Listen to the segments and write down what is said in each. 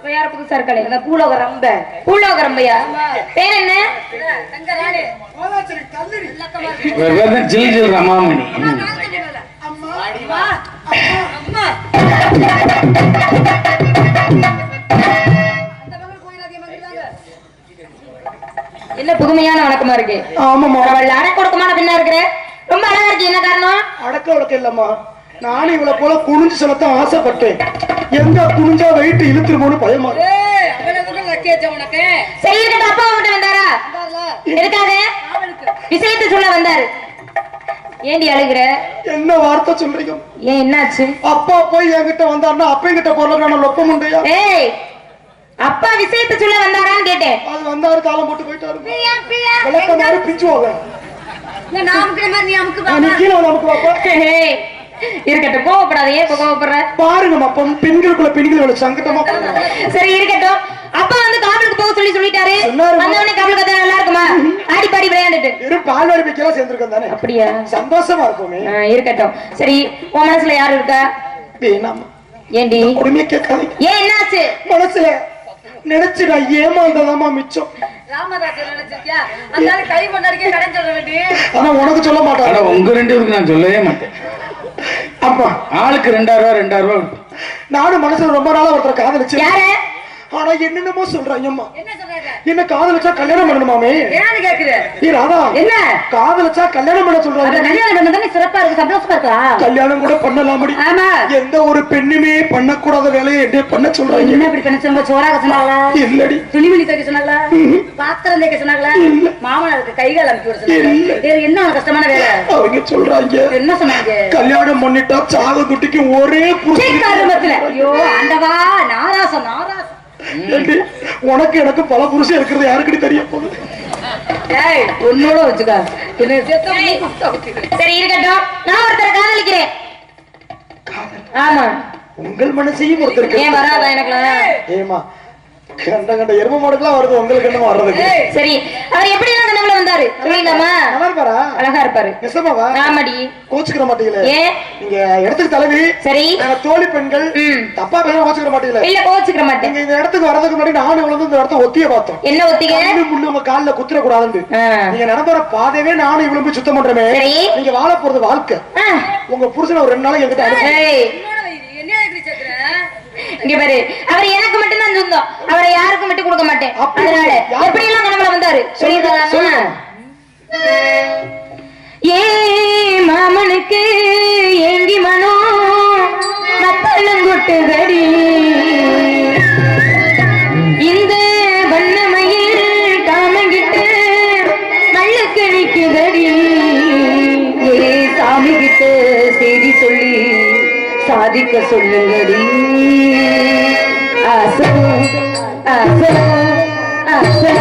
யார புதுசா இருக்கலே அந்த பூலோகரம்பையா பேர் என்ன ஜில் ஜில் ரமாமணி என்ன புதுமையான வணக்கமா இருக்கு. ஆமாமா அடக்க ஒடுக்கமான பெண்ணா இருக்கிற ரொம்ப அழகா இருக்கு. என்ன காரணம்? அடக்க ஒடுக்க இல்லம்மா, நானும் இவளை போல குனிஞ்சு சொல்லத்தான் ஆசைப்பட்டேன். எங்க குனிஞ்சா வெயிட் இழுத்துருமோன்னு பயமா சரி இருக்கட்டும். அப்பா உங்ககிட்ட வந்தாரா? எதுக்காக? விஷயத்தை சொல்ல வந்தாரு. ஏண்டி அழுகுற? என்ன வார்த்தை சொல்றீங்க? ஏன் என்னாச்சு? அப்பா போய் என்கிட்ட வந்தாருன்னா அப்பா கிட்ட போறதுக்கான லொப்ப முண்டையா? ஏய், அப்பா விஷயத்தை சொல்ல வந்தாரான்னு கேட்டேன். அது வந்தாரு, தாளம் போட்டு போயிட்டாரு. விளக்க மாதிரி பிச்சுவாங்க. இருக்கட்டும், கோவப்படாத. ஏன் கோவப்படுற? பாருங்க அப்பா, பெண்களுக்குள்ள பெண்கள் சங்கடமா. சரி இருக்கட்டும். அப்பா வந்து காவலுக்கு போக சொல்லிட்டாரு. வந்தவனே காவல் கதை நல்லா இருக்குமா? ஆடி பாடி விளையாண்டுட்டு வெறும் பால்வாடி வைக்கலாம் சேர்ந்திருக்கேன் தானே. அப்படியா? சந்தோஷமா இருக்குமே. இருக்கட்டும். சரி, உன் மனசுல யாரு இருக்கா? வேணாமா. ஏண்டி உடனே கேட்காதீங்க. ஏன் என்னாச்சு? மனசுல நினைச்சுடா ஏமாந்ததாமா மிச்சம். ஆனா உனக்கு சொல்ல மாட்டாங்க. உங்க 2 பேருக்கு நான் சொல்லவே மாட்டேன். அப்பா ஆளுக்கு 2000 ரூபாய். நானும் மனசுல ரொம்ப நாளா ஒருத்தர் காதலிச்சு. யாரு? ஆனா என்னென்னமோ சொல்றாங்கம்மா. என்ன காதலிச்சா கல்யாணம் பண்ணணுமாமே? ஏன்னு கேக்குற? ராதா, என்ன காதலிச்சா கல்யாணம் பண்ண சொல்றாங்க. கல்யாணம் பண்ணதானே சிறப்பா இருக்கு, சந்தோஷமா இருக்கா? கல்யாணம் கூட பண்ணலாமடி. ஆமா. எந்த ஒரு பெண்ணுமே பண்ணக்கூடாத வேலையை என்ன பண்ண சொல்றாங்க? என்ன இப்படி பண்ண சொன்னாங்க? சோறாக சொன்னாங்களா? இல்லடி. துணிமணி தைக்க சொன்னாங்களா? பாத்திரம் தைக்க சொன்னாங்களா? மாமனாருக்கு கைகால் அமுக்கி விட சொன்னாங்க. என்ன கஷ்டமான வேலை? அவங்க சொல்றாங்க. என்ன சொன்னாங்க? கல்யாணம் பண்ணிட்டா சாவு குட்டிக்கு ஒரே புருஷன். ஐயோ ஆண்டவா, நாராசம் நாராசம். உனக்கு எனக்கு பல புருஷன் இருக்கிறது யாருக்குடி தெரிய போகுது? உன்னோட வச்சுக்கா. சரி இருக்கட்டும், நான் ஒருத்தரை காதலிக்கிறேன். ஆமா, உங்கள் மனசையும் ஒருத்தர். ஏன் வராதா எனக்குலாம்? ஏமா கண்ட கண்ட எரும மாடுக்கெல்லாம் வருது, உங்களுக்கு என்ன வர்றது? சரி, அவர் எப்படி எல்லாம் கனவுல வந்தாரு சொல்லிடலாமா? நல்லா இருப்பாரா? அழகா இருப்பாரு. நிஜமாவா? ஆமாடி. கோச்சுக்கிற மாட்டீங்களே? ஏன் நீங்க இடத்துக்கு தலைவி. சரி, தோழி பெண்கள் தப்பா பேச கோச்சுக்கிற மாட்டீங்களே? இல்ல, கோச்சுக்கிற மாட்டேன். நீங்க இந்த இடத்துக்கு வரதுக்கு முன்னாடி நானும் இவ்வளவு இந்த இடத்த ஒத்திய பார்த்தோம். என்ன ஒத்திக? முள்ளு உங்க கால்ல குத்துற கூடாதுன்னு. நீங்க நடந்துற பாதையே நானும் இவ்வளவு போய் சுத்தம் பண்றமே. நீங்க வாழ போறது வாழ்க்கை. உங்க புருஷன் ஒரு 2 நாளைக்கு என்கிட்ட அனுப்பி. இங்க பாரு, அவர் எனக்கு மட்டும் தான் சொந்தம், அவரை யாருக்கும் விட்டு கொடுக்க மாட்டேன். அதனால எப்படி எல்லாம் கனவுல வந்தாரு சொல்லிடலாமா? ஏ மாமனுக்கு ஏங்கி மனோ மத்தளங்கொட்டுதடி, இந்த வண்ணமையில் காமங்கிட்டு மல்லுக்கு நிக்குதடி, ஏ சாமி கிட்ட செய்தி சொல்லி சாதிக்க சொல்லுங்கடி. ஆசோ ஆசோ ஆசோ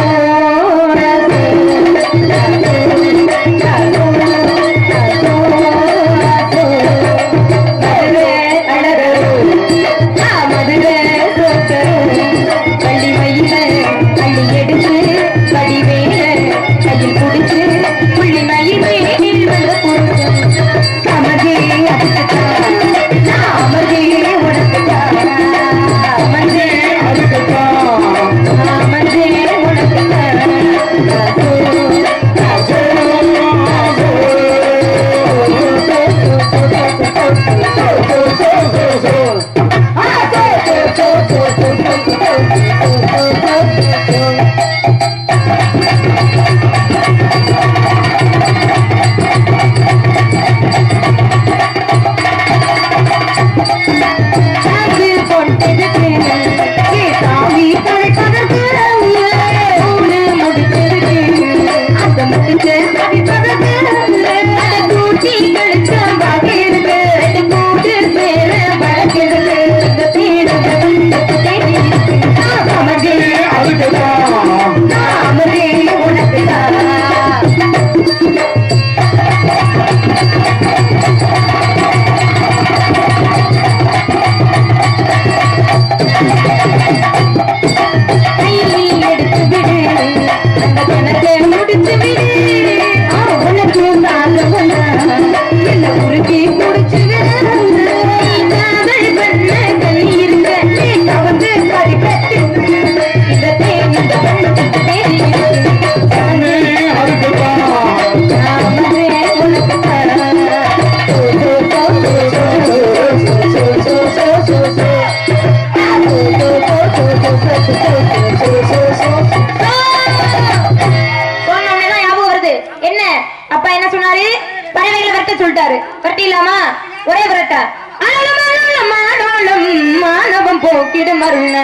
சமதி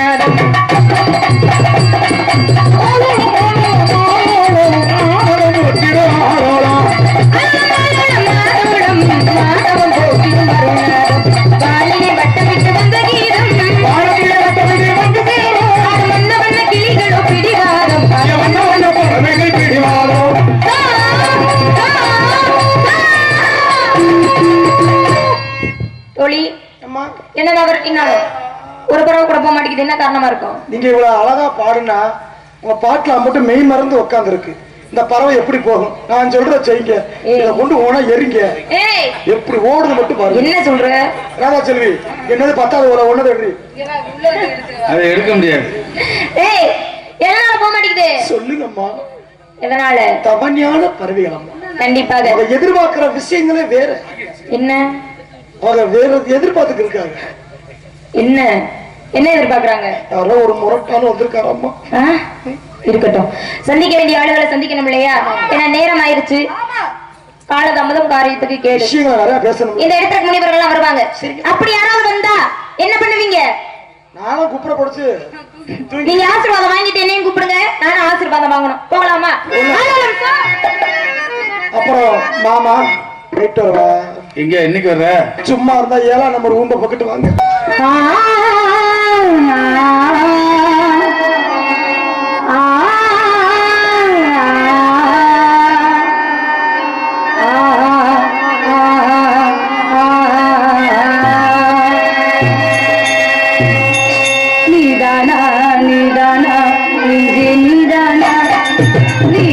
நாதம் என்ன ஒரு பறவை கூட போக மாட்டேங்குது, என்ன காரணமா இருக்கும்? நீங்க இவ்வளவு அழகா பாடுனா உங்க பாட்டுல மட்டும் மெய் மறந்து உட்கார்ந்து இருக்கு. இந்த பறவை எப்படி போகும்? நான் சொல்ற செய்யுங்க, இத கொண்டு ஓனா எரிங்க. எப்படி ஓடுது மட்டும் பாருங்க. என்ன சொல்ற ராதா செல்வி? என்னது பத்தாவது ஓல ஒண்ணு எடுறி அதை எடுக்க முடியாது. ஏய் எதனால போக மாட்டேங்குது சொல்லுங்கம்மா. எதனால? தவஞான பறவைகள் அம்மா. கண்டிப்பாக அவங்க எதிர்பார்க்கிற விஷயங்களே வேற. என்ன? அவங்க வேற எதிர்பார்த்துட்டு இருக்காங்க. என்ன என்ன எதிர்பார்க்கறாங்க? யாரோ ஒரு முரட்டாலும் வந்திருக்காரு அம்மா. இருக்கட்டும், சந்திக்க வேண்டிய ஆளுகளை சந்திக்கணும் இல்லையா? ஏன்னா நேரம் ஆயிருச்சு. காலதாமதம் காரியத்துக்கு கேடு. விஷயங்களை நிறைய பேசணும். இந்த இடத்துக்கு முனிவர்கள் எல்லாம் வருவாங்க. அப்படி யாராவது வந்தா என்ன பண்ணுவீங்க? நானும் குப்புற படிச்சு நீங்க ஆசீர்வாதம் வாங்கிட்டு என்னையும் கூப்பிடுங்க, நானும் ஆசீர்வாதம் வாங்கணும். போகலாமா? அப்புறம் மாமா போயிட்டு வருவா. எங்க இன்னைக்கு வர்ற? சும்மா இருந்தா 7ஆம் நம்பர் ஊம்ப பக்கத்து வாங்க. நீதானா நீதானா இங்கே நீதானா நீ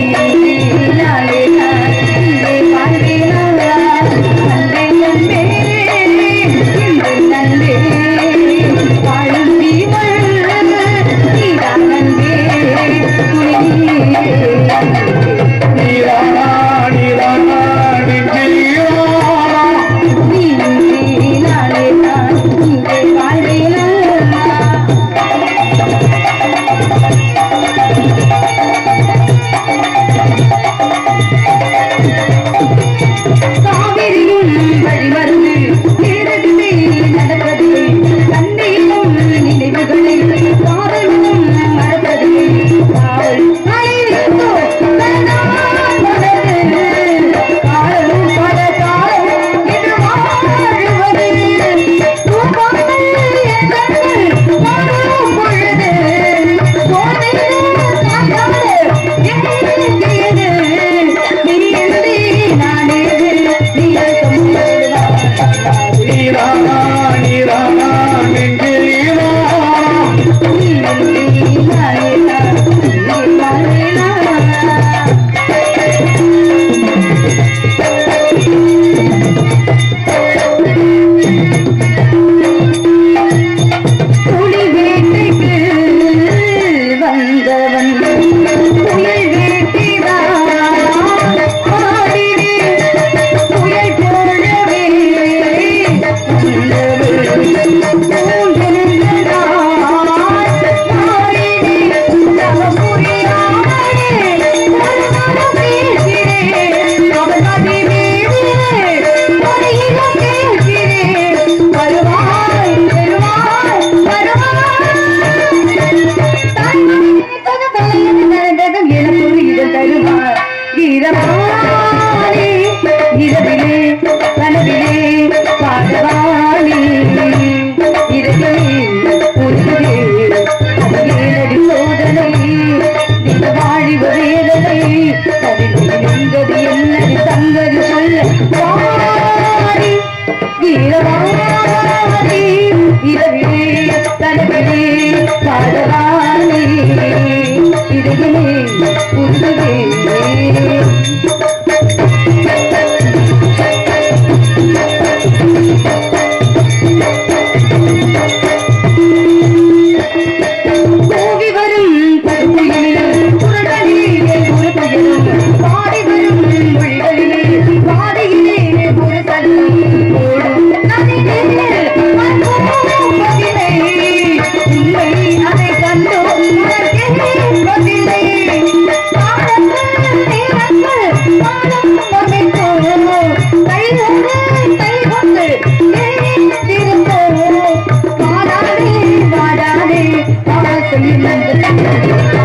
அதை கண்டோம் சொல்லி